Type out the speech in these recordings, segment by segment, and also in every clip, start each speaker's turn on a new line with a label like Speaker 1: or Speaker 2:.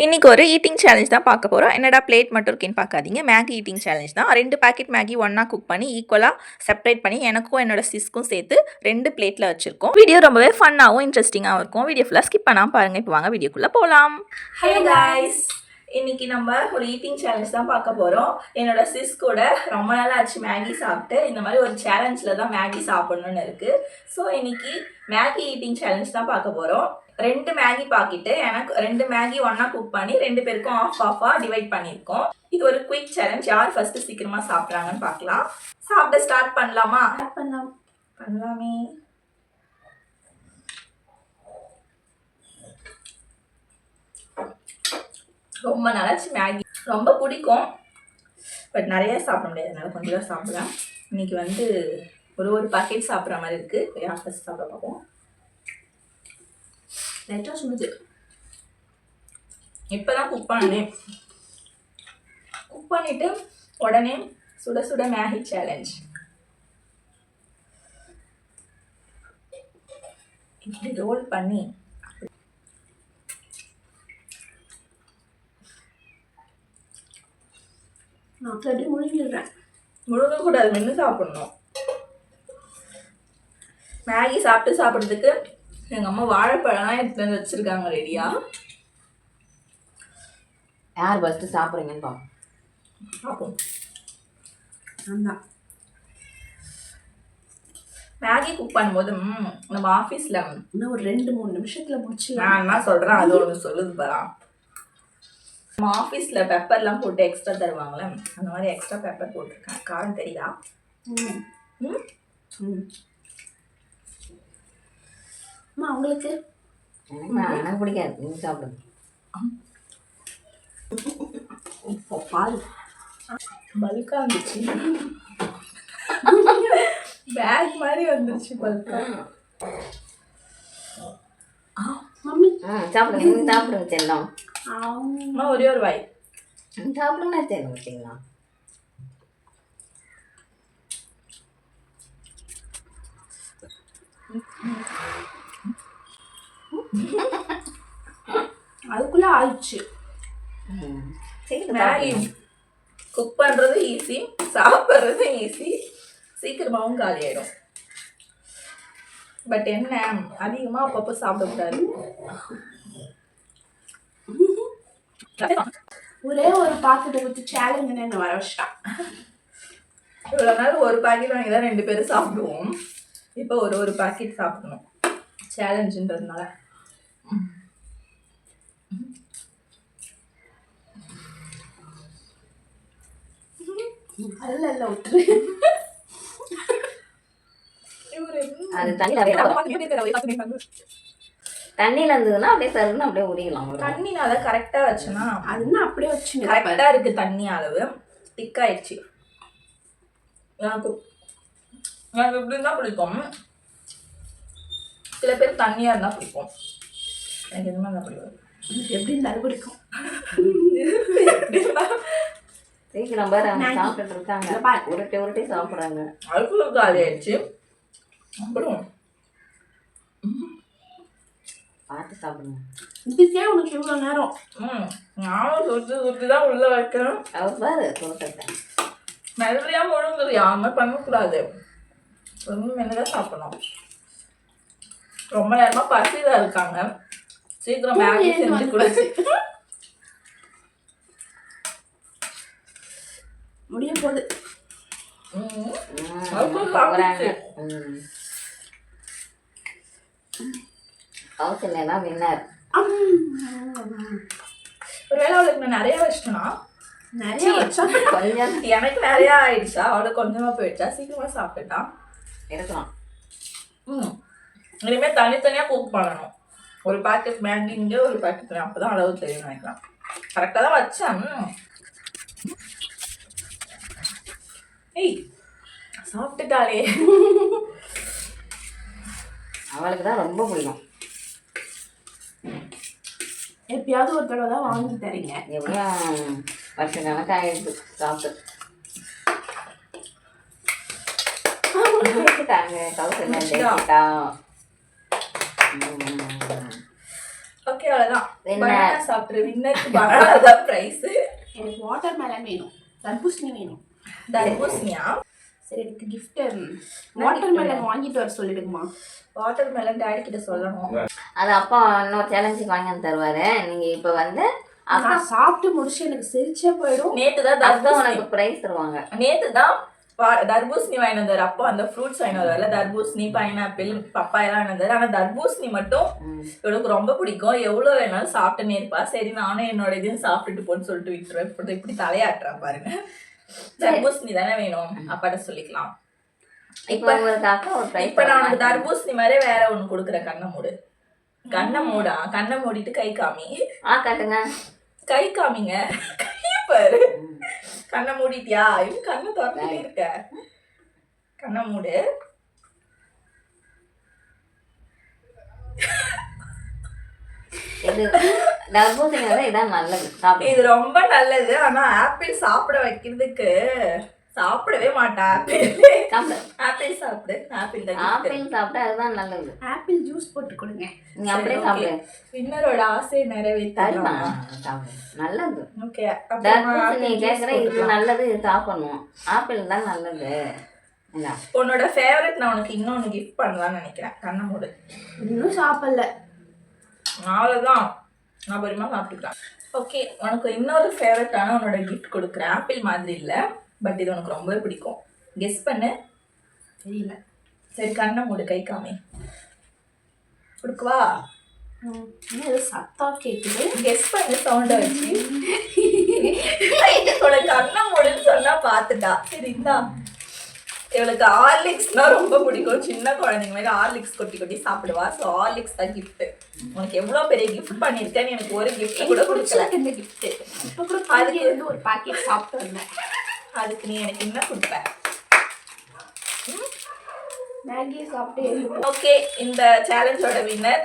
Speaker 1: இன்றைக்கி ஒரு eating challenge தான் பார்க்க போகிறோம். என்னடா பிளேட் மட்டும் இருக்கேன்னு பார்க்காதீங்க. மேகி ஈட்டிங் சேலஞ்ச் தான். 2 பேக்கெட் மேகி ஒன்றா குக் பண்ணி ஈக்குவலாக செப்பரேட் பண்ணி எனக்கும் என்னோட சிஸ்க்கும் சேர்த்து 2 பிளேட்டில் வச்சுருக்கோம். வீடியோ ரொம்பவே ஃபன்னாகவும் இன்ட்ரெஸ்டிங்காகவும் இருக்கும். வீடியோ ஃபுல்லாக ஸ்கிப் பண்ணாமல் பாருங்கள். இப்போ வாங்க வீடியோக்குள்ளே போகலாம். ஹலோ கைஸ், இன்னைக்கு நம்ம ஒரு ஈட்டிங் சேலஞ்ச் தான் பார்க்க போகிறோம். என்னோட சிஸ் கூட ரொம்ப நாள் ஆச்சு மேகி சாப்பிட்டு. இந்த மாதிரி ஒரு சேலஞ்சில் தான் மேகி சாப்பிட்ணுன்னு இருக்குது. ஸோ இன்னைக்கு மேகி ஈட்டிங் சேலஞ்ச் தான் பார்க்க போகிறோம். 2 மேகி பாக்கெட்டு, எனக்கு 2 மேகி ஒன்றா குக் பண்ணி 2 பேருக்கும் ஆஃபாக டிவைட் பண்ணியிருக்கோம். இது ஒரு குயிக் சேலஞ்ச். யார் ஃபர்ஸ்ட் சீக்கிரமாக சாப்பிட்றாங்கன்னு பார்க்கலாம். சாப்பிட ஸ்டார்ட் பண்ணலாமா? பண்ணலாமே. ரொம்ப நாளாச்சு மேகி. ரொம்ப பிடிக்கும், பட் நிறைய சாப்பிட முடியாதுனால கொஞ்சம் தான் சாப்பிடலாம். இன்னைக்கு வந்து ஒரு பாக்கெட் சாப்பிட்ற மாதிரி இருக்குது. யார் ஃபர்ஸ்ட் சாப்பிட பார்ப்போம். லைட்டாக சுடுது. இப்போ தான் குக் பண்ணிவிட்டு உடனே சுட சுட மேகி சேலஞ்ச். இப்படி ரோல் பண்ணி நான் அப்படி முழுங்கிடுறேன். முழுங்கக்கூடாது, மென்று சாப்பிடணும். மேகி சாப்பிட்றதுக்கு எங்கள் அம்மா வாழைப்பழம்லாம் எடுத்து வந்து வச்சுருக்காங்க ரெடியா.
Speaker 2: யார் ஃபஸ்ட்டு சாப்பிட்றீங்கன்னு
Speaker 1: பார்ப்போம். ஆமாம், மேகி குக் பண்ணும்போது நம்ம ஆஃபீஸில் இன்னும் ஒரு 2-3 நிமிஷத்தில் முடிச்சு நான் என்ன சொல்கிறேன் அது ஒன்று சொல்லுது பாரா. நம்ம ஆஃபீஸில் பெப்பர்லாம் போட்டு எக்ஸ்ட்ரா தருவாங்களே, அந்த மாதிரி எக்ஸ்ட்ரா பெப்பர் போட்டிருக்கேன். காரம் தெரியுதா? அம்மா உங்களுக்கு?
Speaker 2: எனக்கு பிடிக்காது, நீங்கள் சாப்பிடுங்க.
Speaker 1: இப்போ பால் பல்கா வந்துச்சு. பேக் மாதிரி வந்துருச்சு பல்கா. மம்மி
Speaker 2: சாப்பிடுங்க, நீங்கள் சாப்பிடுங்க செல்லம்.
Speaker 1: அம்மா ஒரே ஒரு வாய்
Speaker 2: சாப்பிடுங்க செல்லம். வச்சிங்களா?
Speaker 1: அதுக்குள்ள ஆயிடுச்சு. மேகி குக் பண்ணுறது ஈஸி, சாப்பிட்றது ஈஸி, சீக்கிரமாகவும் காலி ஆயிடும். பட் என்ன, அதிகமாக அப்பப்போ சாப்பிடக்கூடாது. ஒரே ஒரு பாக்கெட்டை கொடுத்து சேலஞ்சுன்னு என்ன வர வச்சிட்டான். இவ்வளோ நாள் ஒரு பாக்கெட் வாங்கி தான் 2 பேரும் சாப்பிடுவோம். இப்போ ஒரு பாக்கெட் சாப்பிடணும் சேலஞ்சுன்றதுனால. அல்ல விட்டுரு.
Speaker 2: அது தண்ணியில் இருந்ததுன்னா அப்படியே சருன்னு அப்படியே உரிக்கலாம்.
Speaker 1: தண்ணி அதை கரெக்டாக வச்சுன்னா அதுன்னா அப்படியே வச்சு கரெக்டாக இருக்குது. தண்ணி அளவு திக்காயிடுச்சு. எனக்கு இப்படி இருந்தால் பிடிக்கும். சில பேர் தண்ணியாக இருந்தால் பிடிக்கும். எனக்கு எதுவுமே இருந்தால் பிடிக்கும். எப்படி இருந்தாலும் பிடிக்கும்.
Speaker 2: சீக்கிரம் பாரு, அவங்க சாப்பிட்டுட்டு இருக்காங்க. உருட்டி சாப்பிட்றாங்க.
Speaker 1: அதுக்குள்ள காலி ஆயிடுச்சு. அப்புறம்
Speaker 2: பார்த்து சாப்பிடுங்க.
Speaker 1: இதுக்கே உனக்கு இவ்வளோ நேரம். நானும் சுற்றி தான் உள்ள வைக்கிறேன்.
Speaker 2: அவர் பாரு கொடுத்துட்டேன்.
Speaker 1: நிறையா முழுங்குது. யாருமே பண்ணக்கூடாது. கொஞ்சம் மெல்ல சாப்பிடணும். ரொம்ப நேரமாக பசிதான் இருக்காங்க. சீக்கிரம் மேகி செஞ்சு கூட முடிய போகுது.
Speaker 2: கௌசல்யா வின்னர்.
Speaker 1: ஒருவேளை அவளுக்கு நான் நிறைய வச்சிட்டேன்னா நிறைய வச்சா கொஞ்சம் எனக்கு நிறையா ஆயிடுச்சா, அவளுக்கு கொஞ்சமாக போயிடுச்சா, சீக்கிரமாக சாப்பிட்டுட்டான்
Speaker 2: இருக்கலாம்.
Speaker 1: இனிமேல் தனித்தனியாக குக் பண்ணணும். ஒரு பாக்கெட் மேகி இங்கே, ஒரு பாக்கெட் அப்போ தான் அளவு தெரியும் நினைக்கலாம். கரெக்டாக தான் வச்சேன். ஏய் சாப்பிட்டுட்டாளே.
Speaker 2: அவளுக்கு தான் ரொம்ப பிடிக்கும்.
Speaker 1: எப்பயாவது ஒரு தடவை தான் வாங்கி தரீங்க.
Speaker 2: எப்படியும் வருஷ கணக்காயிடுச்சு சாப்பிட்டு. கௌசல்யா
Speaker 1: ஓகே அவ்வளவுதான்.
Speaker 2: Winner.
Speaker 1: பனானா சாப்பிட்ரு. வின்னருக்கு பனானா தான் பிரைஸ்.
Speaker 3: எனக்கு வாட்டர் மெலன் வேணும், தர்பூசணி வேணும்.
Speaker 1: தர்பூசணியா?
Speaker 3: சரி எனக்கு gift வாட்டர் மெலன் வாங்கிட்டு வர சொல்லிடுங்கம்மா.
Speaker 1: வாட்டர் மெலன் டாடி கிட்ட சொல்லணும்.
Speaker 2: அது அப்பா இன்னொரு சேலஞ்சுக்கு வாங்கி வந்து தருவாரு. நீங்க இப்ப வந்து
Speaker 3: நான் சாப்பிட்டு முடிச்சு எனக்கு சிரிச்சே போயிடும்.
Speaker 1: நேத்து தான்
Speaker 2: அதுதான்
Speaker 1: தர்பூசணி
Speaker 2: உனக்கு பிரைஸ் தருவாங்க.
Speaker 1: நேத்து தான் தர்பூசணி வாங்கி வந்தாரு. அப்போ அந்த ஃப்ரூட்ஸ் வாங்கி வந்தாருல, தர்பூசணி, பைனாப்பிள், பப்பாயெல்லாம் வாங்கி வந்தாரு. ஆனா தர்பூசணி மட்டும் இவளுக்கு ரொம்ப பிடிக்கும். எவ்வளவு வேணாலும் சாப்பிட்டுனே இருப்பா. சரி நானும் என்னோட இதையும் சாப்பிட்டுட்டு போன்னு சொல்லிட்டு விட்டுருவேன். இப்படி தலையாட்டுறா பாருங்க. தர்பூசணி தானே வேணும், அப்பாட்ட சொல்லிக்கலாம்.
Speaker 2: இப்ப உங்களுக்கு அக்கா ஒரு பிரைஸ்.
Speaker 1: இப்ப நான் உனக்கு தர்பூசணி மாதிரி வேற ஒண்ணு கொடுக்குறேன். கண்ணை மூடு. கண்ணை மூடா. கண்ணை மூடிட்டு கை காமி.
Speaker 2: காட்டுங்க.
Speaker 1: கை காமிங்க. கையை பாரு. கண்ணை மூடிட்டியா? இன்னும் கண்ணை திறந்துட்டே இருக்க. கண்ணை மூடு.
Speaker 2: இது தர்பூசணி வந்து இதான் நல்லது. சாப்பிடு.
Speaker 1: இது ரொம்ப நல்லது. ஆனா ஆப்பிள் சாப்பிட வைக்கிறதுக்கு சாப்பிடவே மாட்டா.
Speaker 2: சாப்பிடு.
Speaker 1: ஆப்பிள் சாப்பிடு. ஆப்பிள் தான்
Speaker 2: ஆப்பிள் சாப்பிட்டா அதுதான் நல்லது.
Speaker 3: ஆப்பிள் ஜூஸ் போட்டு கொடுங்க.
Speaker 2: நீ அப்படியே சாப்பிடு.
Speaker 1: வின்னரோட ஆசையை நிறைவேற்றலாம்.
Speaker 2: சாப்பிடு. நல்லது.
Speaker 1: ஓகே.
Speaker 2: தர்பூசணி கேட்குற இது நல்லது, இது சாப்பிடணும். ஆப்பிள் தான் நல்லது.
Speaker 1: உன்னோட ஃபேவரட் நான் உனக்கு இன்னொன்னு கிஃப்ட் பண்ணலாம்னு நினைக்கிறேன். கண்ணை மூடு.
Speaker 3: இன்னும் சாப்பிடல.
Speaker 1: அவ்வளோதான். நான் பொறுமையாக சாப்பிட்டுக்கிறேன். ஓகே, உனக்கு இன்னொரு ஃபேவரட்டான உன்னோட கிஃப்ட் கொடுக்குறேன். ஆப்பிள் மாதிரி இல்லை, பட் இது உனக்கு ரொம்பவே பிடிக்கும். கெஸ் பண்ணு.
Speaker 3: தெரியல.
Speaker 1: சரி கண்ணை மூடு. கை காமி. கொடுக்குவா?
Speaker 3: ஏதோ சத்தம் கேட்குது.
Speaker 1: கெஸ் பண்ணு சவுண்டை வச்சு. உனக்கு கண்ணை மூடுன்னு சொன்னா பார்த்துட்டா. சரி இந்தா. இவளுக்கு ஹார்லிக்ஸ்னா ரொம்ப பிடிக்கும். சின்ன குழந்தைங்க மாதிரி ஹார்லிக்ஸ் கொட்டி கொட்டி சாப்பிடுவா. ஸோ ஹார்லிக்ஸ் தான் கிஃப்ட். உனக்கு எவ்வளோ பெரிய கிஃப்ட் பண்ணியிருக்கேன். எனக்கு ஒரு கிஃப்ட் கூட கொடுக்கல.
Speaker 3: இந்த கிஃப்ட் இப்போ கூட அதுக்கு இருந்து ஒரு பாக்கெட் சாப்பிட்டு வந்தேன்.
Speaker 1: அதுக்கு நீ எனக்கு என்ன கொடுப்ப?
Speaker 3: மேகி சாப்பிட்டு.
Speaker 1: ஓகே, இந்த சேலஞ்சோட வின்னர்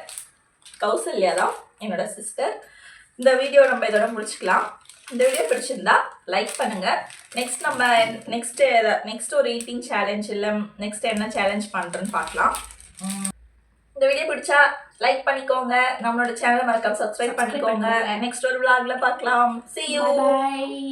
Speaker 1: கௌசல்யா தான், என்னோட சிஸ்டர். இந்த வீடியோ நம்ம இதோட முடிச்சுக்கலாம். இந்த வீடியோ பிடிச்சிருந்தா லைக் பண்ணுங்க. நெக்ஸ்ட் ஒரு ஈட்டிங் சேலஞ்ச் இல்லை நெக்ஸ்ட் என்ன சேலஞ்ச் பண்ணுறேன்னு பார்க்கலாம். இந்த வீடியோ பிடிச்சா லைக் பண்ணிக்கோங்க. நம்மளோட சேனலை மறக்காம சப்ஸ்கிரைப் பண்ணிக்கோங்க. நெக்ஸ்ட் ஒரு vlogல பார்க்கலாம். See you.
Speaker 3: Bye.